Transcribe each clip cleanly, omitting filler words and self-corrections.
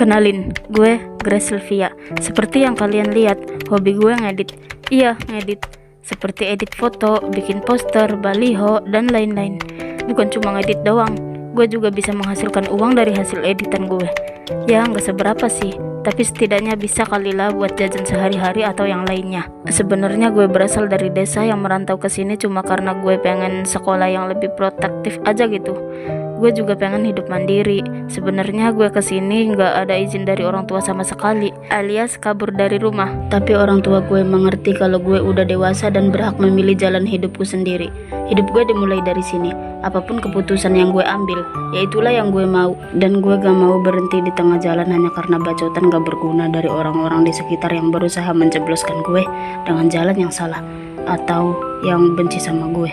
Kenalin, gue Grace Sylvia. Seperti yang kalian lihat, hobi gue ngedit. Iya, ngedit. Seperti edit foto, bikin poster, baliho, dan lain-lain. Bukan cuma ngedit doang, gue juga bisa menghasilkan uang dari hasil editan gue. Ya, nggak seberapa sih, tapi setidaknya bisa kalilah buat jajan sehari-hari atau yang lainnya. Sebenarnya gue berasal dari desa yang merantau ke sini cuma karena gue pengen sekolah yang lebih protektif aja gitu. Gue juga pengen hidup mandiri. Sebenarnya gue kesini nggak ada izin dari orang tua sama sekali, alias kabur dari rumah. Tapi orang tua gue mengerti kalau gue udah dewasa dan berhak memilih jalan hidupku sendiri. Hidup gue dimulai dari sini. Apapun keputusan yang gue ambil, ya itulah yang gue mau. Dan gue gak mau berhenti di tengah jalan hanya karena bacotan gak berguna dari orang-orang di sekitar yang berusaha menjebloskan gue dengan jalan yang salah atau yang benci sama gue.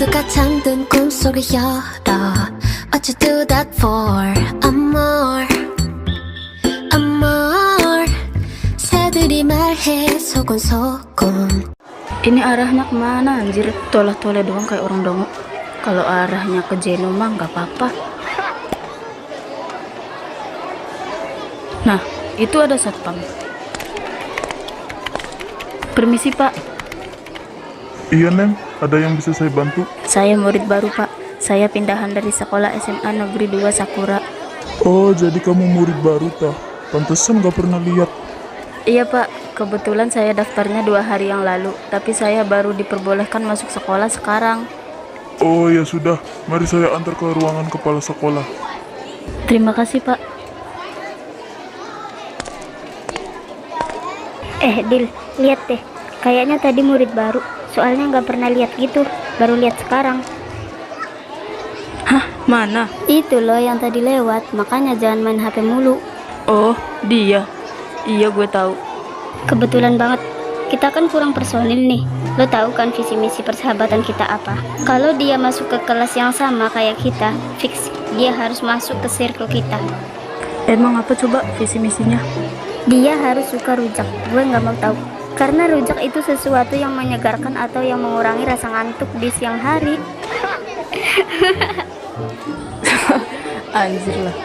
모두가 잠든 꿈속을 열어 What you do that for? Amor, amor 새들이 말해 소곤소곤. Ini arahnya kemana anjir? Toleh-toleh doang kayak orang dongo. Kalau arahnya ke Jeno mah gak apa-apa. Nah, itu ada satpam. Permisi pak. Iya Neng, ada yang bisa saya bantu? Saya murid baru pak. Saya pindahan dari sekolah SMA Negeri 2 Sakura. Oh, jadi kamu murid baru tah? Pantesan gak pernah lihat. Iya pak, kebetulan saya daftarnya 2 hari yang lalu. Tapi saya baru diperbolehkan masuk sekolah sekarang. Oh ya sudah, mari saya antar ke ruangan kepala sekolah. Terima kasih pak. Dil, lihat deh. Kayaknya tadi murid baru. Soalnya nggak pernah lihat gitu. Baru lihat sekarang. Hah, mana? Itu loh yang tadi lewat. Makanya jangan main HP mulu. Oh, dia. Iya gue tahu. Kebetulan banget. Kita kan kurang personil nih. Lo tahu kan visi misi persahabatan kita apa? Kalau dia masuk ke kelas yang sama kayak kita, fix dia harus masuk ke circle kita. Emang apa coba visi misinya? Dia harus suka rujak. Gue nggak mau tahu. Karena rujak itu sesuatu yang menyegarkan atau yang mengurangi rasa ngantuk di siang hari. Anjir lah.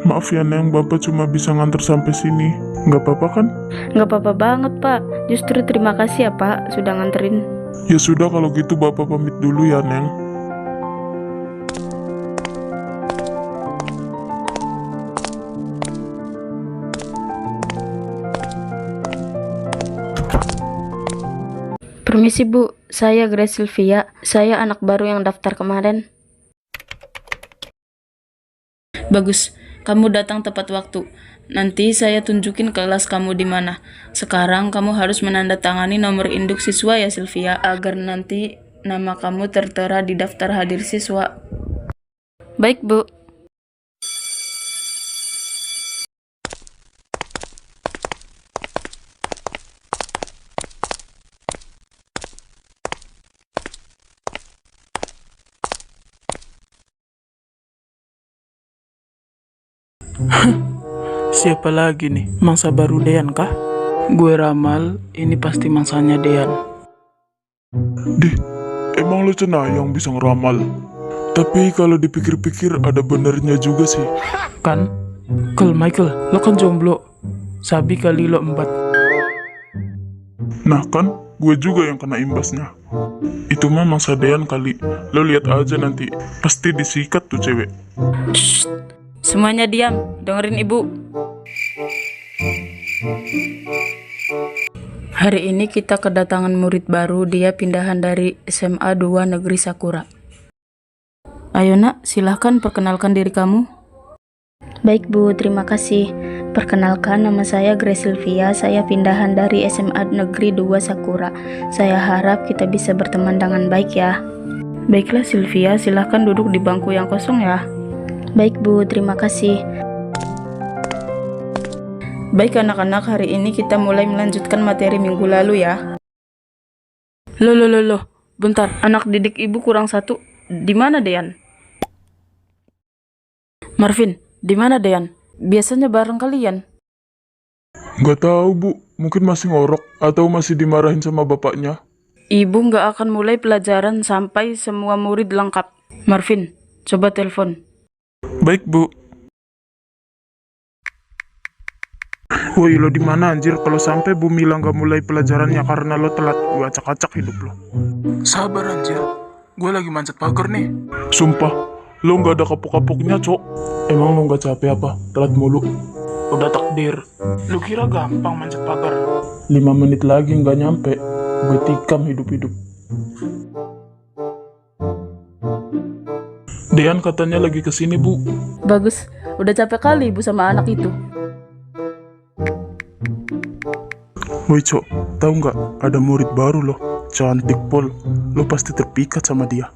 Maaf ya Neng, Bapak cuma bisa nganter sampai sini. Nggak apa-apa kan? Nggak apa-apa banget pak. Justru terima kasih ya pak sudah nganterin. Ya sudah kalau gitu Bapak pamit dulu ya Neng. Permisi bu, saya Grace Sylvia. Saya anak baru yang daftar kemarin. Bagus, kamu datang tepat waktu. Nanti saya tunjukin kelas kamu di mana. Sekarang kamu harus menandatangani nomor induk siswa ya Sylvia, agar nanti nama kamu tertera di daftar hadir siswa. Baik bu. Siapa lagi nih? Mangsa baru Dean kah? Gue ramal, ini pasti mangsanya Dean. Dih, emang lu cenayang bisa ngeramal? Tapi kalau dipikir-pikir ada benernya juga sih. Kan? Michael, lo kan jomblo. Sabi kali lo embat. Nah kan, gue juga yang kena imbasnya. Itu mah mangsa Dean kali. Lo lihat aja nanti, pasti disikat tuh cewek. Shh. Semuanya diam, dengerin ibu. Hari ini kita kedatangan murid baru, dia pindahan dari SMA 2 Negeri Sakura. Ayo nak, silahkan perkenalkan diri kamu. Baik bu, terima kasih. Perkenalkan, nama saya Grace Sylvia. Saya pindahan dari SMA Negeri 2 Sakura. Saya harap kita bisa berteman dengan baik ya. Baiklah Sylvia, silahkan duduk di bangku yang kosong ya. Baik bu, terima kasih. Baik anak-anak, hari ini kita mulai melanjutkan materi minggu lalu ya. Loh, bentar, anak didik ibu kurang satu. Di mana Dean? Marvin, di mana Dean? Biasanya bareng kalian. Nggak tahu bu, mungkin masih ngorok atau masih dimarahin sama bapaknya. Ibu nggak akan mulai pelajaran sampai semua murid lengkap. Marvin, coba telepon. Baik bu. Woi lo di mana anjir? Kalau sampai Bu Mila nggak mulai pelajarannya karena lo telat, gue acak-acak hidup lo. Sabar anjir, gue lagi manjat pagar nih. Sumpah, lo nggak ada kapok-kapoknya cok. Emang lo nggak capek apa? Telat mulu. Udah takdir. Lu kira gampang manjat pagar? 5 menit lagi nggak nyampe, gue tikam hidup-hidup. Dean katanya lagi kesini bu. Bagus, udah capek kali ibu sama anak itu. Woi cok, tahu nggak? Ada murid baru loh, cantik pol. Lo pasti terpikat sama dia.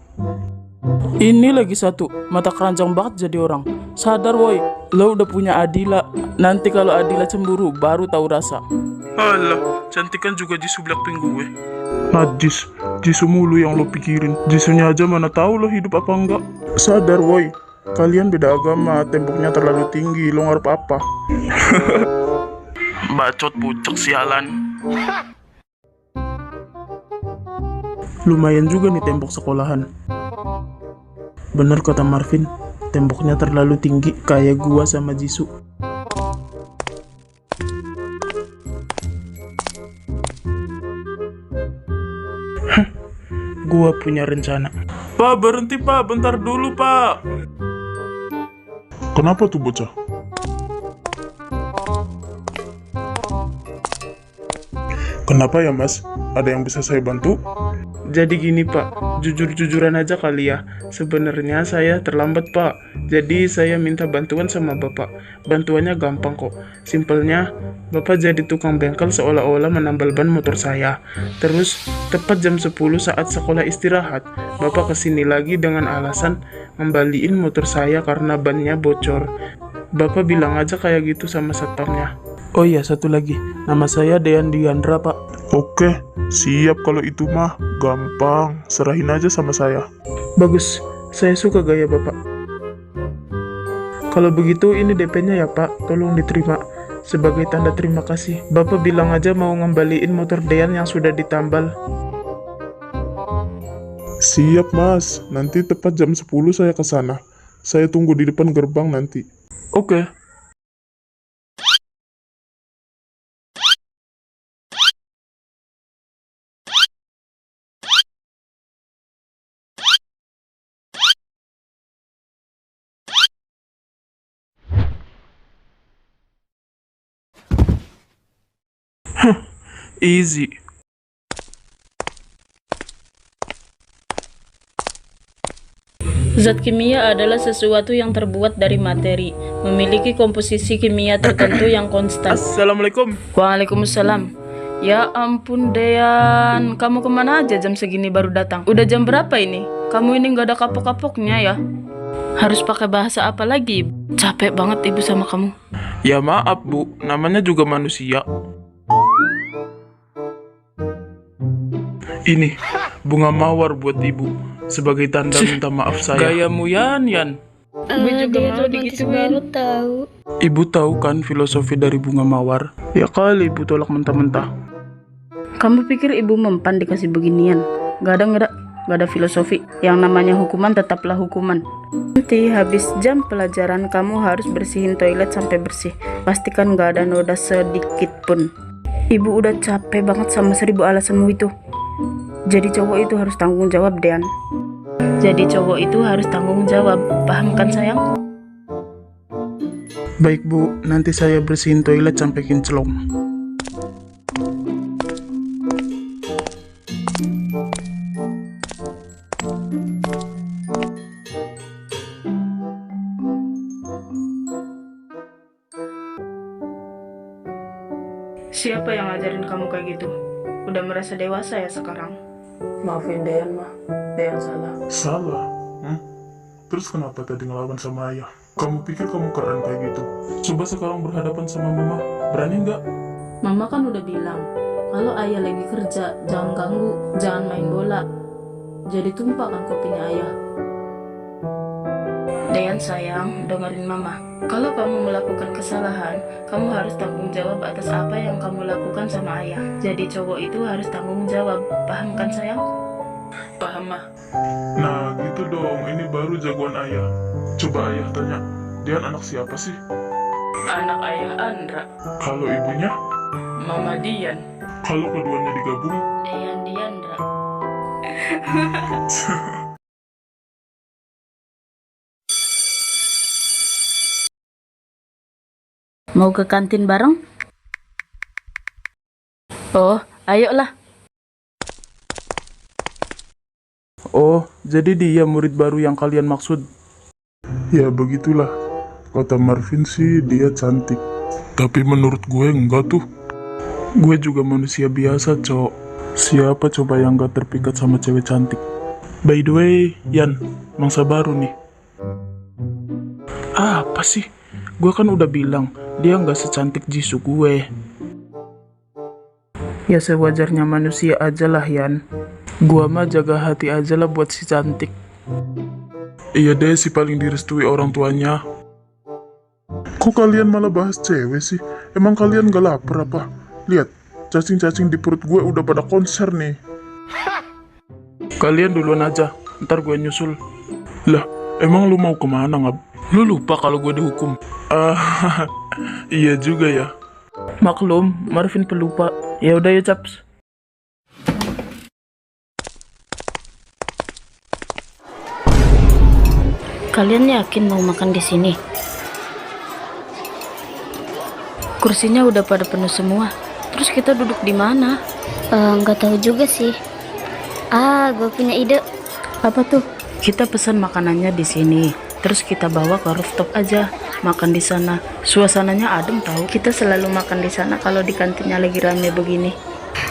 Ini lagi satu, mata keranjang banget jadi orang. Sadar woi, lo udah punya Adila. Nanti kalau Adila cemburu, baru tahu rasa. Alah, cantikan juga Jisoo Blackpink gue. Najis, Jisoo mulu yang lo pikirin. Jisoonya aja mana tahu lo hidup apa enggak. Sadar woi, kalian beda agama, temboknya terlalu tinggi, lo ngarep apa? Bacot pucuk sialan. Lumayan juga nih tembok sekolahan. Bener kata Marvin, temboknya terlalu tinggi kayak gua sama Jisoo. Gua punya rencana. Pak, berhenti pak, bentar dulu pak. Kenapa tuh bocah? Kenapa ya mas? Ada yang bisa saya bantu? Jadi gini pak, jujur-jujuran aja kali ya. Sebenarnya saya terlambat pak. Jadi saya minta bantuan sama bapak. Bantuannya gampang kok. Simpelnya, bapak jadi tukang bengkel seolah-olah menambal ban motor saya. Terus tepat jam 10 saat sekolah istirahat, bapak kesini lagi dengan alasan ngembaliin motor saya karena bannya bocor. Bapak bilang aja kayak gitu sama satpamnya. Oh iya, satu lagi. Nama saya Dean Diandra, Pak. Oke, siap kalau itu mah. Gampang, serahin aja sama saya. Bagus, saya suka gaya Bapak. Kalau begitu ini DP-nya ya, Pak. Tolong diterima. Sebagai tanda terima kasih, Bapak bilang aja mau ngembaliin motor Dean yang sudah ditambal. Siap, Mas. Nanti tepat jam 10 saya ke sana. Saya tunggu di depan gerbang nanti. Oke. Easy. Zat kimia adalah sesuatu yang terbuat dari materi, memiliki komposisi kimia tertentu yang konstan. Assalamualaikum. Waalaikumsalam. Ya ampun Dean, kamu kemana aja jam segini baru datang? Udah jam berapa ini? Kamu ini gak ada kapok-kapoknya ya? Harus pakai bahasa apa lagi? Capek banget ibu sama kamu. Ya maaf bu, namanya juga manusia. Ini bunga mawar buat ibu sebagai tanda minta maaf saya. Gayamu Yan. Gue juga mau digituin. Tahu. Ibu tahu kan filosofi dari bunga mawar? Ya kali ibu tolak mentah-mentah. Kamu pikir ibu mempan dikasih beginian? Gak ada filosofi. Yang namanya hukuman tetaplah hukuman. Nanti habis jam pelajaran kamu harus bersihin toilet sampai bersih. Pastikan gak ada noda sedikit pun. Ibu udah capek banget sama 1000 alasanmu itu. Jadi cowok itu harus tanggung jawab, Dean. Jadi cowok itu harus tanggung jawab. Paham kan sayang? Baik bu, nanti saya bersihin toilet sampai kinclong. Siapa yang ngajarin kamu kayak gitu? Udah merasa dewasa ya sekarang? Maafin Dean mah, Dean salah. Salah? Terus kenapa tadi ngelawan sama ayah? Kamu pikir kamu keren kayak gitu? Coba sekarang berhadapan sama mama, berani nggak? Mama kan udah bilang, kalau ayah lagi kerja, jangan ganggu, jangan main bola. Jadi tumpah kan kopinya ayah. Dayan sayang, dengerin mama. Kalau kamu melakukan kesalahan, kamu harus tanggung jawab atas apa yang kamu lakukan sama ayah. Jadi cowok itu harus tanggung jawab, paham kan sayang? Paham, mah. Nah, gitu dong. Ini baru jagoan ayah. Coba ayah tanya, Dian anak siapa sih? Anak ayah Andra, Kalau ibunya? mama Dian, Kalau keduanya digabung? Dayan Diandra. Mau ke kantin bareng? Oh, ayolah. Oh, jadi dia murid baru yang kalian maksud? Ya, begitulah. Kata Marvin sih dia cantik. Tapi menurut gue enggak tuh. Gue juga manusia biasa, Cok. Siapa coba yang gak terpikat sama cewek cantik? By the way, Yan, mangsa baru nih. Apa sih? Gue kan udah bilang, dia gak secantik Jisoo gue. Ya sewajarnya manusia aja lah, Yan. Gua mah jaga hati aja lah buat si cantik. Iya deh, si paling direstui orang tuanya. Kok kalian malah bahas cewek sih? Emang kalian gak lapar apa? Lihat, cacing-cacing di perut gue udah pada konser nih. Kalian duluan aja, ntar gue nyusul. Lah, emang lu mau kemana, Ngab? Lu lupa kalau gue dihukum? Iya juga ya. Maklum, Marvin pelupa. Ya udah ya, Caps. Kalian yakin mau makan di sini? Kursinya udah pada penuh semua. Terus kita duduk di mana? Nggak tahu juga sih. Gue punya ide. Apa tuh? Kita pesan makanannya di sini. Terus kita bawa ke rooftop aja, makan di sana. Suasananya adem tahu. Kita selalu makan di sana kalau di kantinnya lagi rame begini.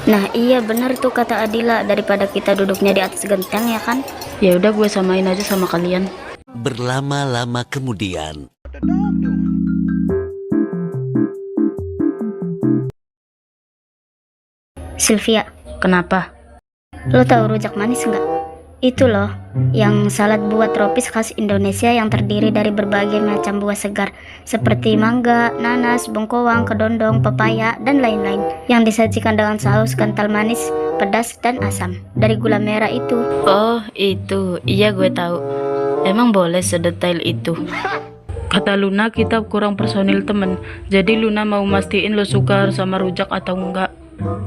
Nah iya benar tuh kata Adila, daripada kita duduknya di atas genteng ya kan. Ya udah gue samain aja sama kalian. Berlama-lama kemudian. Sylvia, Kenapa? lo tahu rujak manis nggak? Itu loh, yang salad buah tropis khas Indonesia yang terdiri dari berbagai macam buah segar seperti mangga, nanas, bengkoang, kedondong, pepaya, dan lain-lain yang disajikan dengan saus kental manis, pedas, dan asam dari gula merah itu. Oh itu, iya gue tahu. Emang boleh sedetail itu? Kata Luna kita kurang personil temen. Jadi Luna mau mastiin lo suka sama rujak atau enggak.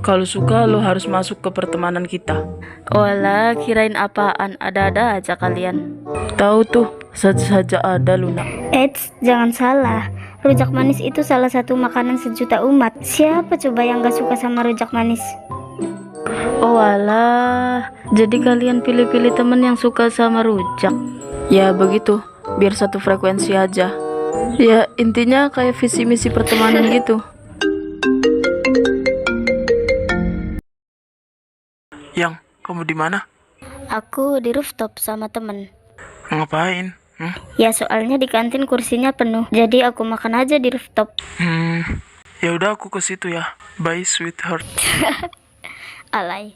Kalau suka, lo harus masuk ke pertemanan kita. Walah, kirain apaan, ada-ada aja kalian. Tahu tuh, saja ada Luna. Eits, jangan salah. Rujak manis itu salah satu makanan sejuta umat. Siapa coba yang gak suka sama rujak manis? Oh walah, jadi kalian pilih-pilih temen yang suka sama rujak. Ya begitu, biar satu frekuensi aja. Ya intinya kayak visi misi pertemanan gitu. Yang, kamu di mana? Aku di rooftop sama temen. Ngapain? Ya soalnya di kantin kursinya penuh, jadi aku makan aja di rooftop. Ya udah aku ke situ ya. Bye sweetheart. Alay.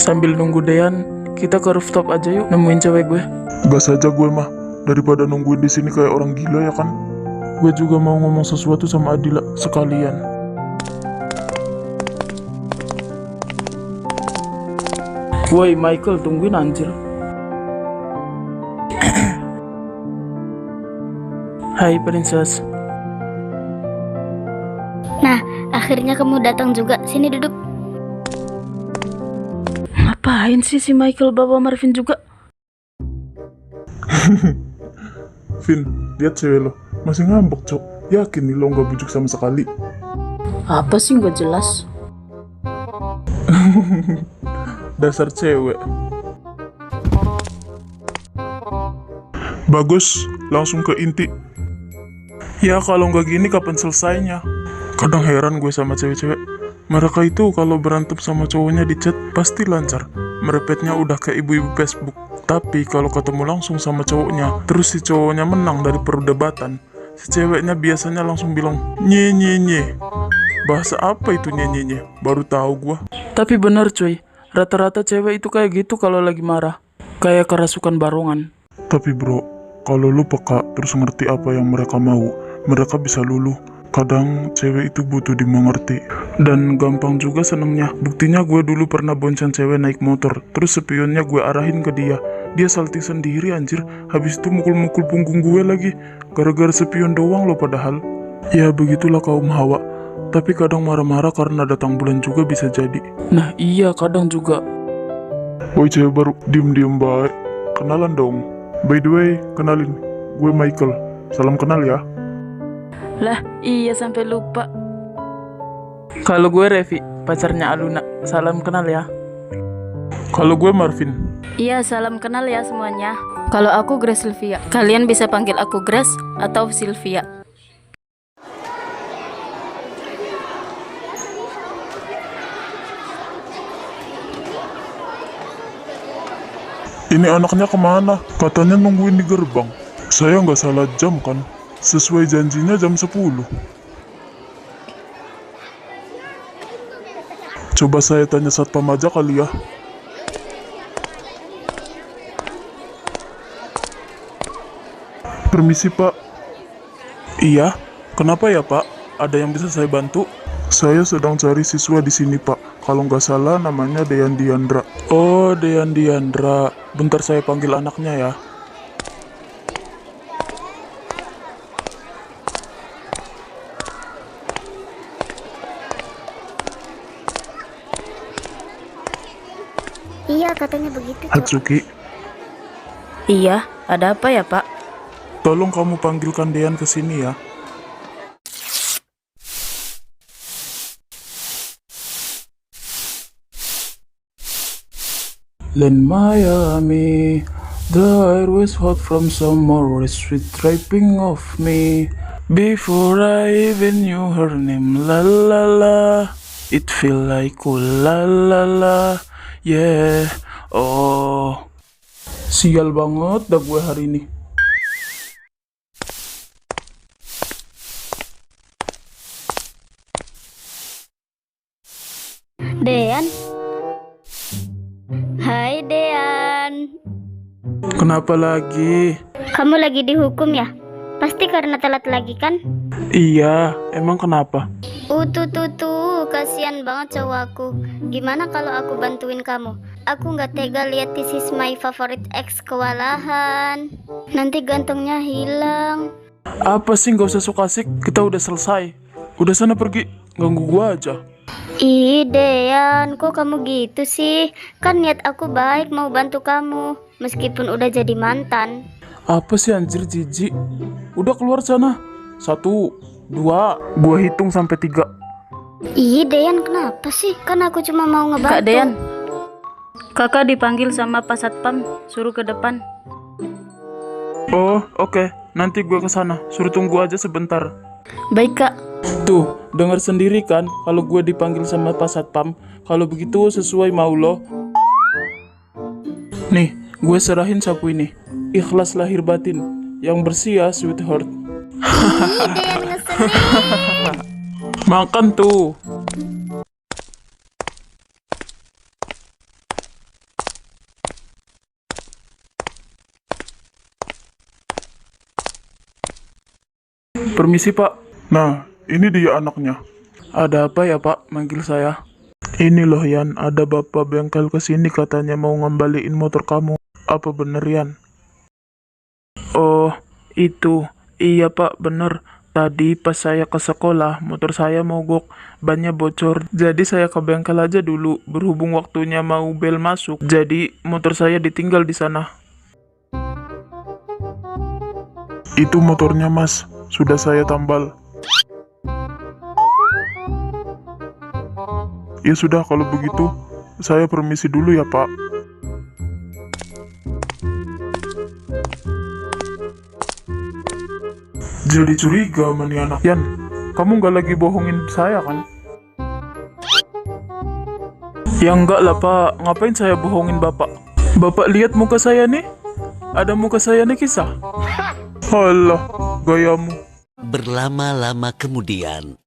Sambil nunggu Dean, kita ke rooftop aja yuk nemuin cewek gue. Gas aja gue mah, daripada nungguin di sini kayak orang gila ya kan. Gue juga mau ngomong sesuatu sama Adila sekalian. Woi Michael, tungguin anjir. Hai princess. Nah, akhirnya kamu datang juga. Sini duduk. Ngapain sih si Michael bawa Marvin juga? Vin, lihat cewek lo, masih ngambek cok. Yakin nih lo nggak bujuk sama sekali. Apa sih nggak jelas? Dasar cewek. Bagus, langsung ke inti. Ya kalau nggak gini kapan selesainya? Kadang heran gue sama cewek-cewek. Mereka itu kalau berantem sama cowoknya di chat pasti lancar. Merepetnya udah kayak ibu-ibu Facebook. Tapi kalau ketemu langsung sama cowoknya, terus si cowoknya menang dari perdebatan, si ceweknya biasanya langsung bilang nye nye nye. Bahasa apa itu nyenyenye? Baru tahu gua. Tapi bener cuy, rata-rata cewek itu kayak gitu kalau lagi marah. Kayak kerasukan barongan. Tapi bro, kalau lu peka terus ngerti apa yang mereka mau, mereka bisa luluh. Kadang cewek itu butuh dimengerti. Dan gampang juga senengnya. Buktinya gue dulu pernah bonceng cewek naik motor, terus spionnya gue arahin ke dia. Dia salting sendiri anjir, habis itu mukul-mukul punggung gue lagi. Gara-gara spion doang loh padahal. Ya begitulah kaum hawa. Tapi kadang marah-marah karena datang bulan juga bisa jadi. Nah iya kadang juga. Woi cewek baru, diem-diem baik. Kenalan dong. By the way, kenalin. Gue Michael. Salam kenal ya. Lah, iya sampai lupa. Kalau gue Revi, pacarnya Aluna. Salam kenal ya. Kalau gue Marvin. Iya, salam kenal ya semuanya. Kalau aku Grace Sylvia. Kalian bisa panggil aku Grace atau Sylvia. Ini anaknya kemana? Katanya nungguin di gerbang. Saya nggak salah jam kan? Sesuai janjinya jam 10. Coba saya tanya satpam aja kali ya. Permisi pak. Iya, kenapa ya pak? Ada yang bisa saya bantu? Saya sedang cari siswa di sini pak. Kalau nggak salah namanya Dean Diandra. Oh, Dean Diandra. Bentar saya panggil anaknya ya. Iya, katanya begitu, Cok. Hatsuki, Iya, ada apa ya, Pak? tolong kamu panggilkan Dean ke sini ya. Land Miami, the air was hot from summer, sweet draping of me. Before I even knew her name, la la la, it feel like oh la la la, yeah, oh. Sial banget dah gue hari ini. Dean. Hai Dean. Kenapa lagi? Kamu lagi dihukum ya? Pasti karena telat lagi kan? Iya, emang kenapa? Tuh, kasihan banget cowok aku. Gimana kalau aku bantuin kamu? Aku nggak tega lihat this is my favorite ex kewalahan. Nanti gantungnya hilang. Apa sih nggak usah sok asik, kita udah selesai. Udah sana pergi, ganggu gua aja. Ih Dean, kok kamu gitu sih? Kan niat aku baik mau bantu kamu, meskipun udah jadi mantan. Apa sih anjir jijik? Udah keluar sana. 1, 2, Gua hitung sampai 3. Ih Dean, kenapa sih? Kan aku cuma mau ngebantu. Kak Dean, kakak dipanggil sama Pak Satpam, suruh ke depan. Oh, oke. Nanti gua ke sana. Suruh tunggu aja sebentar. Baik, Kak. Tuh, dengar sendiri kan kalau gue dipanggil sama Pak Satpam. Kalau begitu sesuai mau lo. Nih, gue serahin sapu ini. Ikhlas lahir batin. Yang bersih ya, sweetheart. Ih Dean ngeselin. Makan tuh. Permisi Pak. Nah, ini dia anaknya. Ada apa ya Pak manggil saya? Ini loh Yan, ada bapak bengkel kesini katanya mau ngembaliin motor kamu. Apa bener Yan? Oh, itu. Iya Pak, bener. Tadi pas saya ke sekolah, motor saya mogok, bannya bocor. Jadi saya ke bengkel aja dulu. Berhubung waktunya mau bel masuk, jadi motor saya ditinggal di sana. Itu motornya mas, sudah saya tambal. Ya sudah kalau begitu, saya permisi dulu ya pak. Jadi curiga sama nih anak. Yan, kamu nggak lagi bohongin saya kan? Ya enggak lah Pak, ngapain saya bohongin Bapak? Bapak lihat muka saya nih? Ada muka saya nih kisah? Halah, gayamu. Berlama-lama kemudian.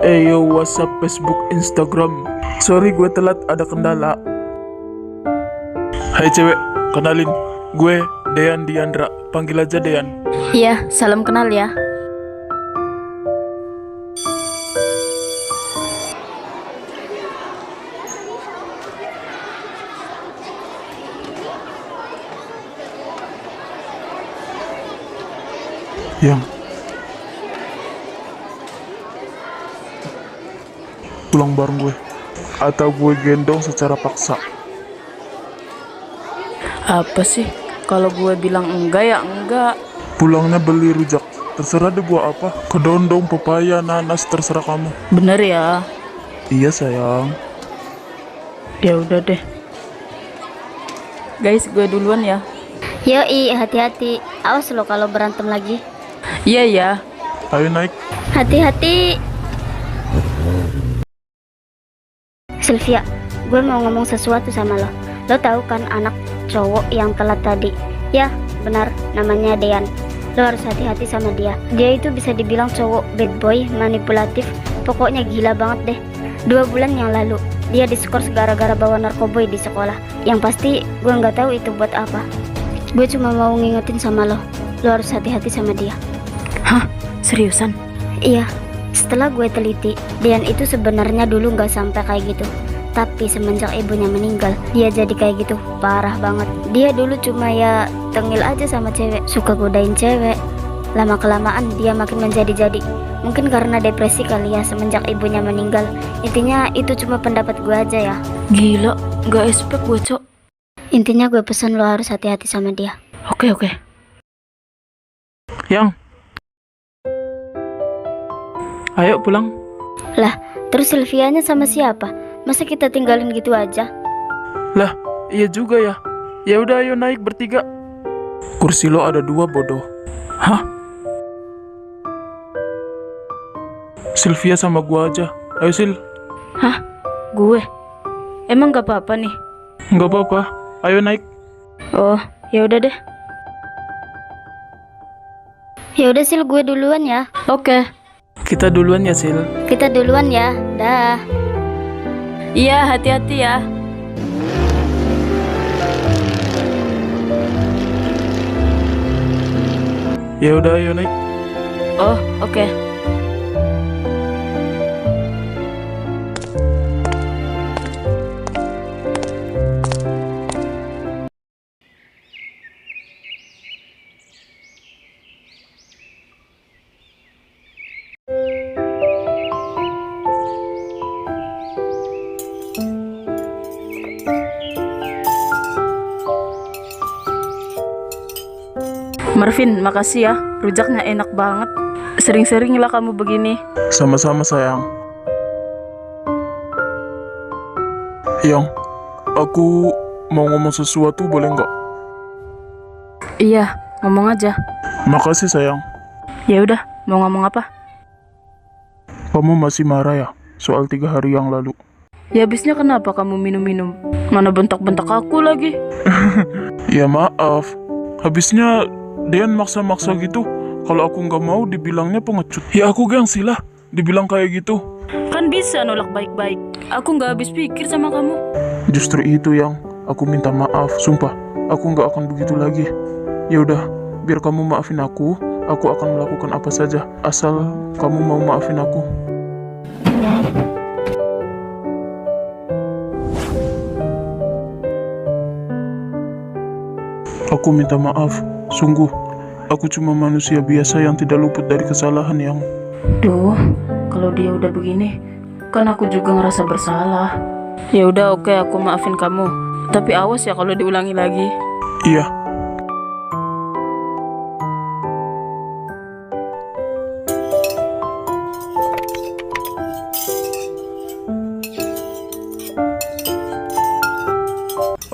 Yo, what's up Facebook, Instagram? Sorry gue telat, ada kendala. Hai cewek, kenalin. Gue Dean Diandra, panggil aja Dean. Iya, salam kenal ya. Yang pulang bareng gue, atau gue gendong secara paksa. Apa sih? Kalau gue bilang enggak ya enggak. Pulangnya beli rujak, terserah deh buah apa. Kedondong, pepaya, nanas, terserah kamu. Bener ya? Iya sayang. Ya udah deh. Guys, gue duluan ya. Yoi, hati-hati. Awas lo kalau berantem lagi. Iya ya. Ayo naik. Hati-hati. Sylvia, gue mau ngomong sesuatu sama lo. Lo tahu kan anak cowok yang telat tadi? Ya, benar, namanya Dean. Lo harus hati-hati sama dia. Dia itu bisa dibilang cowok bad boy, manipulatif, pokoknya gila banget deh. 2 bulan yang lalu, dia diskors gara-gara bawa narkoboy di sekolah. Yang pasti, gue nggak tahu itu buat apa. Gue cuma mau ngingetin sama lo. Lo harus hati-hati sama dia. Hah? Seriusan? Iya, setelah gue teliti, Dean itu sebenarnya dulu nggak sampai kayak gitu. Tapi semenjak ibunya meninggal, dia jadi kayak gitu, parah banget. Dia dulu cuma ya tengil aja sama cewek, suka godain cewek. Lama-kelamaan dia makin menjadi-jadi. Mungkin karena depresi kali ya semenjak ibunya meninggal. Intinya itu cuma pendapat gue aja ya. Gila, gak expect gue, Cok. Intinya gue pesan lo harus hati-hati sama dia. Oke. Yang, ayo pulang. Lah, terus Sylvianya sama siapa? Masa kita tinggalin gitu aja? Lah, iya juga ya. Ya udah, ayo naik bertiga. Kursi lo ada 2, bodoh. Hah? Sylvia sama gua aja. Ayo Sil. Hah? Gue? Emang gak apa-apa nih? Nggak apa-apa. Ayo naik. Oh, ya udah deh. Ya udah Sil, gue duluan ya. Oke. Kita duluan ya Sil. Kita duluan ya. Dah. Iya, hati-hati ya. Ya udah, ayo naik. Oh, oke. Marvin, makasih ya. Rujaknya enak banget. Sering-sering lah kamu begini. Sama-sama sayang. Yang, aku mau ngomong sesuatu, boleh nggak? Iya, ngomong aja. Makasih sayang. Ya udah, mau ngomong apa? Kamu masih marah ya soal 3 hari yang lalu? Ya habisnya kenapa kamu minum-minum? Mana bentak-bentak aku lagi? Ya maaf. Habisnya Dean maksa-maksa gitu. Kalau aku nggak mau dibilangnya pengecut. Ya aku gengsi lah dibilang kayak gitu. Kan bisa nolak baik-baik. Aku nggak habis pikir sama kamu. Justru itu yang aku minta maaf. Sumpah, aku nggak akan begitu lagi. Ya udah, biar kamu maafin aku akan melakukan apa saja asal kamu mau maafin aku. Aku minta maaf, sungguh. Aku cuma manusia biasa yang tidak luput dari kesalahan yang... Duh, kalau dia udah begini, kan aku juga ngerasa bersalah. Ya udah, oke, aku maafin kamu. Tapi awas ya kalau diulangi lagi. Iya.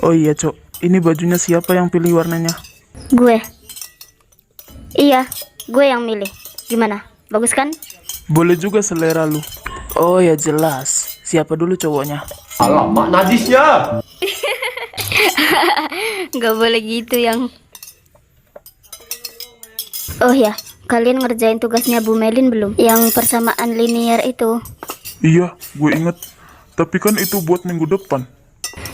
Oh iya, Cok. Ini bajunya siapa yang pilih warnanya? Gue. Iya, gue yang milih. Gimana? Bagus kan? Boleh juga selera lu. Oh ya jelas. Siapa dulu cowoknya? Alamak najisnya. Gak boleh gitu yang... Oh ya, kalian ngerjain tugasnya Bu Melin belum? Yang persamaan linear itu. Iya, gue inget. Tapi kan itu buat minggu depan.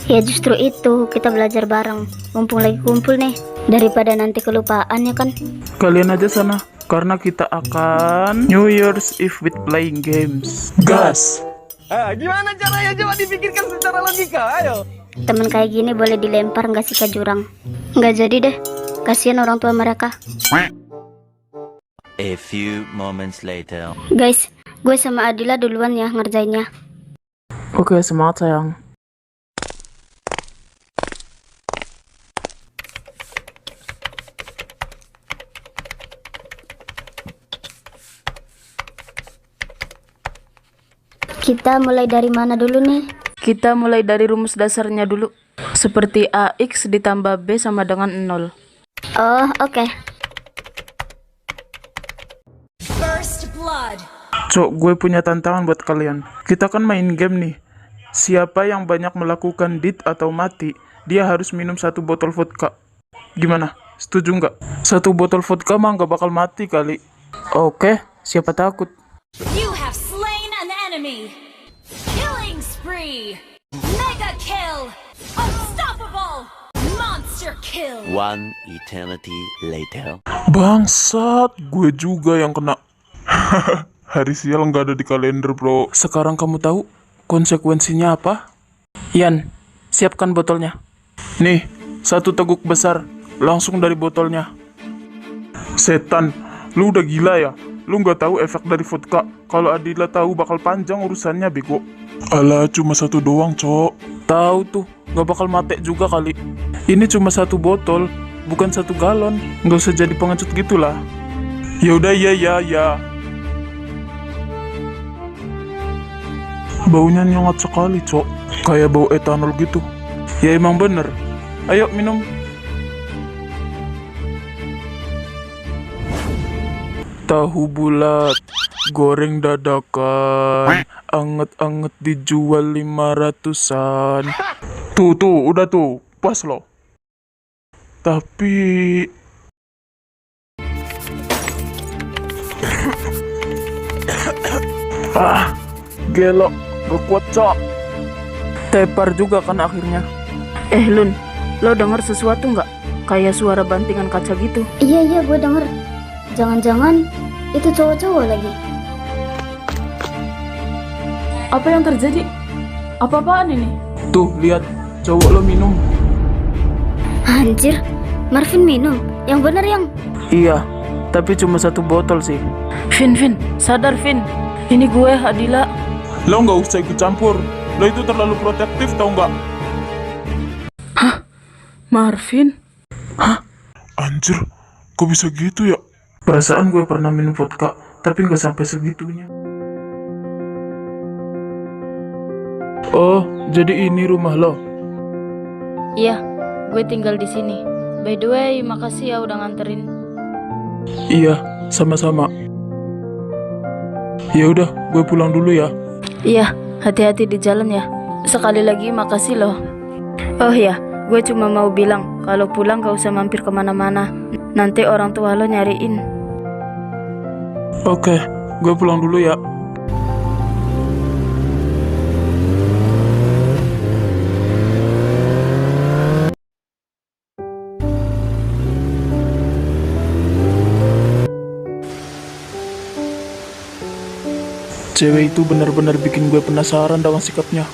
Ya justru itu, kita belajar bareng. Mumpung lagi kumpul nih, daripada nanti kelupaan ya kan? Kalian aja sana, karena kita akan New Year's Eve with playing games. Gas! Gimana caranya? Coba dipikirkan secara logika, ayo. Temen kayak gini boleh dilempar nggak sih ke jurang? Nggak jadi deh, kasihan orang tua mereka. A few moments later. Guys, gue sama Adila duluan ya ngerjainnya. Oke, semangat sayang. Kita mulai dari mana dulu nih? Kita mulai dari rumus dasarnya dulu. Seperti AX ditambah B sama dengan 0. Oh, oke. Cok, gue punya tantangan buat kalian. Kita kan main game nih. Siapa yang banyak melakukan dit atau mati, dia harus minum 1 botol vodka. Gimana? Setuju nggak? 1 botol vodka mah nggak bakal mati kali. Oke, siapa takut? You have slain an enemy. Killing spree. Mega kill. Unstoppable. Monster kill. One eternity later. Bangsat, gue juga yang kena. Hari sial nggak ada di kalender, bro. Sekarang kamu tahu konsekuensinya apa? Ian, siapkan botolnya. Nih, 1 teguk besar, langsung dari botolnya. Setan, lu udah gila ya? Lu nggak tahu efek dari vodka. Kalau Adila tahu bakal panjang urusannya, bego. Alah, cuma 1 doang, cok. Tahu tuh, nggak bakal mati juga kali. Ini cuma 1 botol, bukan 1 galon. Nggak usah jadi pengecut gitulah. Yaudah, ya. Baunya nyengat sekali, cok. Kayak bau etanol gitu. Ya emang bener. Ayo minum. Tahu bulat, goreng dadakan, anget-anget dijual 500-an. Tuh, udah tuh, pas loh. Tapi... gelo, gak kuat, cok. Tepar juga kan akhirnya. Lun, lo denger sesuatu nggak? Kayak suara bantingan kaca gitu. Iya, gue denger. Jangan-jangan itu cowok-cowok lagi. Apa yang terjadi? Apa-apaan ini? Tuh, lihat, cowok lo minum. Anjir, Marvin minum. Yang bener yang. Iya, tapi cuma 1 botol sih. Vin, sadar Vin. Ini gue, Adila. Lo nggak usah ikut campur. Lo itu terlalu protektif, tau nggak? Marvin? Anjir, kok bisa gitu ya? Perasaan gue pernah minum vodka, tapi nggak sampai segitunya. Oh, jadi ini rumah lo? Iya, gue tinggal di sini. By the way, makasih ya udah nganterin. Iya, sama-sama. Ya udah, gue pulang dulu ya. Iya, hati-hati di jalan ya. Sekali lagi makasih loh. Oh ya, gue cuma mau bilang kalau pulang gak usah mampir kemana-mana. Nanti orang tua lo nyariin. Oke, gue pulang dulu ya. Cewek itu benar-benar bikin gue penasaran dengan sikapnya.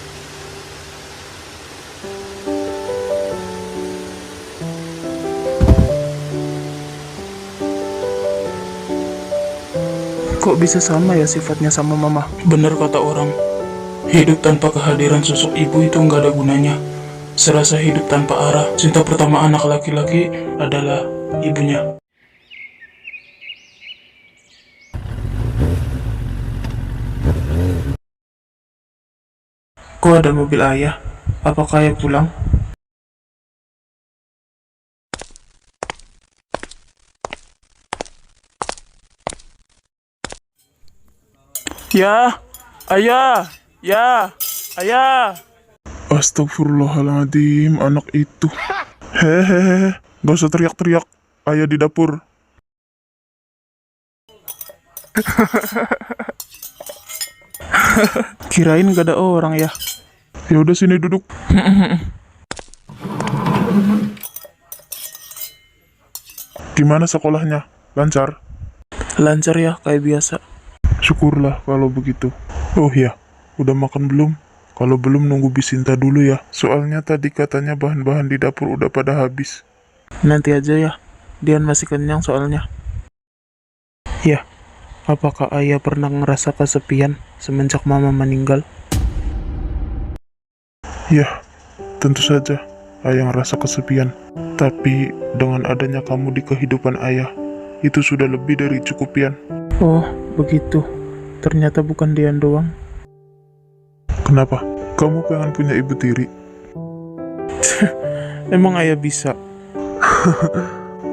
Kok bisa sama ya sifatnya sama mama? Bener kata orang, hidup tanpa kehadiran sosok ibu itu nggak ada gunanya. Serasa hidup tanpa arah. Cinta pertama anak laki-laki adalah ibunya. Kok ada mobil ayah? Apakah ayah pulang? Ya, ayah, ayah. Astagfirullahaladzim, anak itu. Hehehe, gak usah teriak-teriak. Ayah di dapur. Kirain gak ada orang ya. Ya udah sini duduk. Gimana sekolahnya? Lancar? Lancar ya, kayak biasa. Syukurlah kalau begitu. Oh ya, udah makan belum? Kalau belum nunggu Bisinta dulu ya. Soalnya tadi katanya bahan-bahan di dapur udah pada habis. Nanti aja ya, Dian masih kenyang soalnya. Ya, apakah ayah pernah ngerasa kesepian semenjak mama meninggal? Ya, tentu saja ayah ngerasa kesepian. Tapi dengan adanya kamu di kehidupan ayah, itu sudah lebih dari cukupian. Oh, begitu. Ternyata bukan Dian doang. Kenapa? Kamu pengen punya ibu tiri? Emang ayah bisa?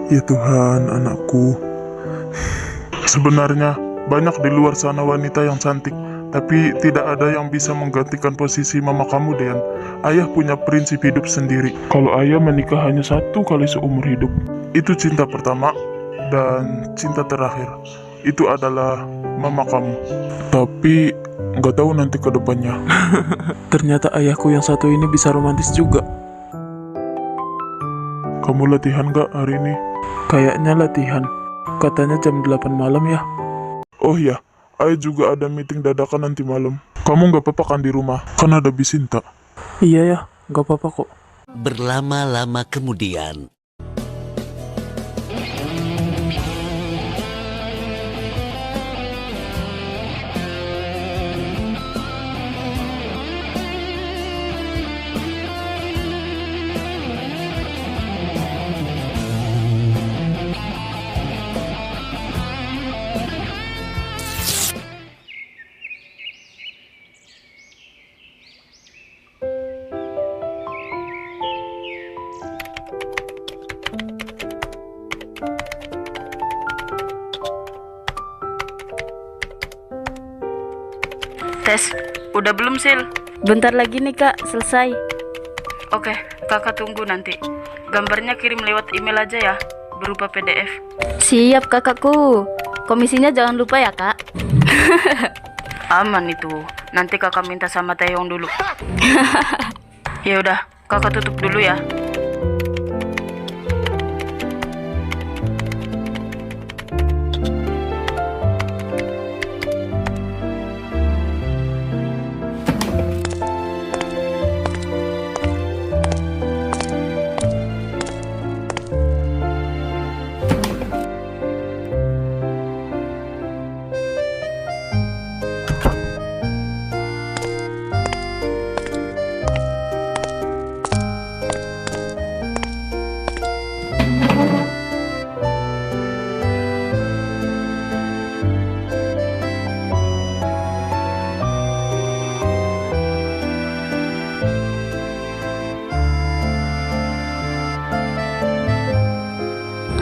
Ya Tuhan, anakku. Sebenarnya banyak di luar sana wanita yang cantik, tapi tidak ada yang bisa menggantikan posisi mama kamu, Dean. Ayah punya prinsip hidup sendiri. Kalau ayah menikah hanya 1 kali seumur hidup, itu cinta pertama dan cinta terakhir. Itu adalah mama kamu. Tapi nggak tahu nanti ke depannya. Ternyata ayahku yang satu ini bisa romantis juga. Kamu latihan nggak hari ini? Kayaknya latihan. Katanya jam 8 malam ya. Oh iya, ayah juga ada meeting dadakan nanti malam. Kamu nggak apa-apa kan di rumah? Kan ada Bisinta. Iya ya, gak apa-apa kok. Berlama-lama kemudian. Tes, udah belum Sil? Bentar lagi nih kak, selesai. Oke, kakak tunggu nanti. Gambarnya kirim lewat email aja ya, berupa PDF. Siap kakakku. Komisinya jangan lupa ya kak. Aman itu. Nanti kakak minta sama Taeyong dulu. Ya udah, kakak tutup dulu ya.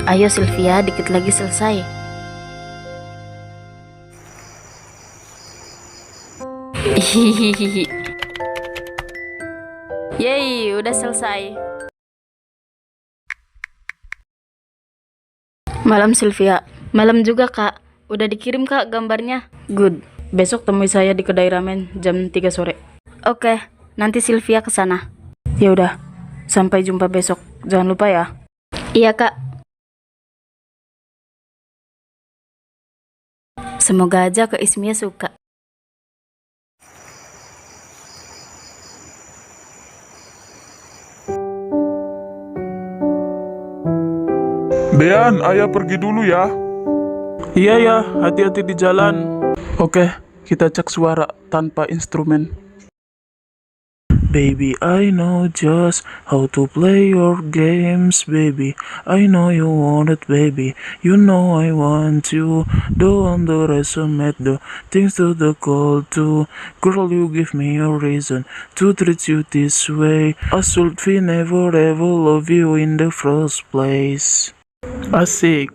Ayo Sylvia, dikit lagi selesai. Hihihi. Yeay, udah selesai. Malam Sylvia. Malam juga kak. Udah dikirim kak gambarnya. Good. Besok temui saya di kedai ramen jam 3 sore. Oke, nanti Sylvia kesana. Ya udah. Sampai jumpa besok. Jangan lupa ya. Iya kak. Semoga aja Kak Ismia suka. Dean, ayah pergi dulu ya. Iya ya, hati-hati di jalan. Oke, kita cek suara tanpa instrumen. Baby, I know just how to play your games, baby. I know you want it, baby. You know I want you. Don't underestimate the things to the call to. Girl, you give me a reason to treat you this way. I should we never ever love you in the first place. Asik.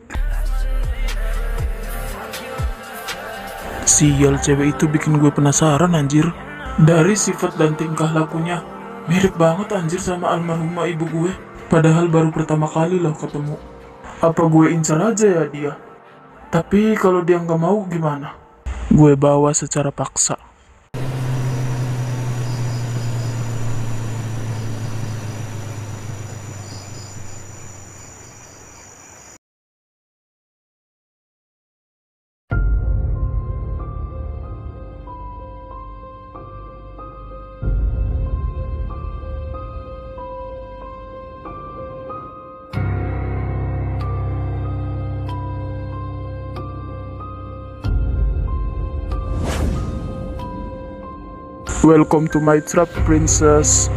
Sial, cewek itu bikin gue penasaran anjir. Dari sifat dan tingkah lakunya mirip banget anjir sama almarhumah ibu gue. Padahal baru pertama kali loh ketemu. Apa gue incar aja ya dia? Tapi kalau dia nggak mau gimana? Gue bawa secara paksa. Welcome to my trap, princess.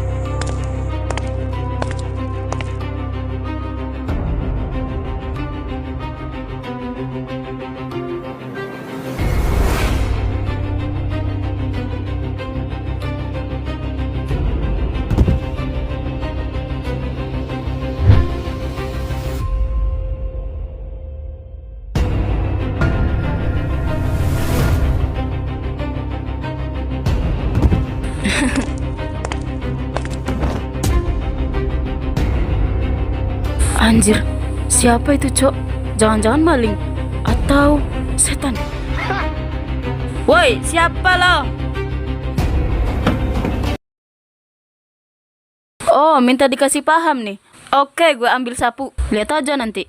Anjir, siapa itu, Cok? Jangan-jangan maling atau setan? Woi, siapa lo? Oh, minta dikasih paham nih. Oke, gue ambil sapu. Lihat aja nanti.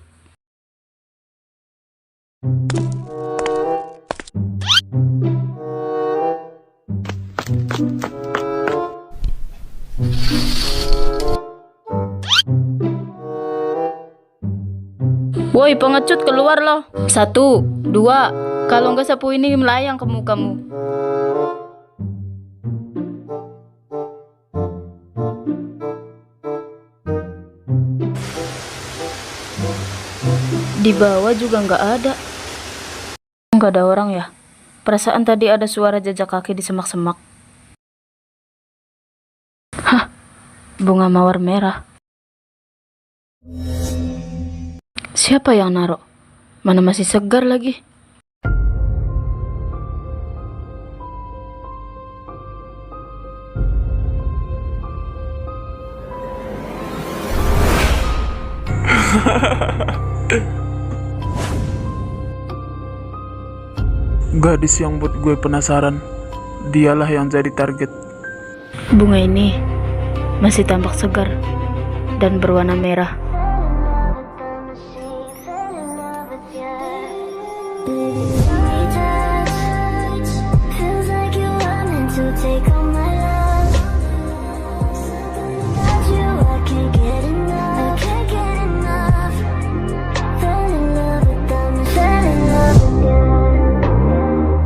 Woi, pengecut, keluar loh. 1, 2. Kalau nggak sapu ini melayang ke mukamu. Di bawah juga nggak ada. Nggak ada orang ya? Perasaan tadi ada suara jejak kaki di semak-semak. Hah, bunga mawar merah. Siapa yang naruh? Mana masih segar lagi? Gadis yang buat gue penasaran, dialah yang jadi target. Bunga ini masih tampak segar dan berwarna merah. Feels like you want to take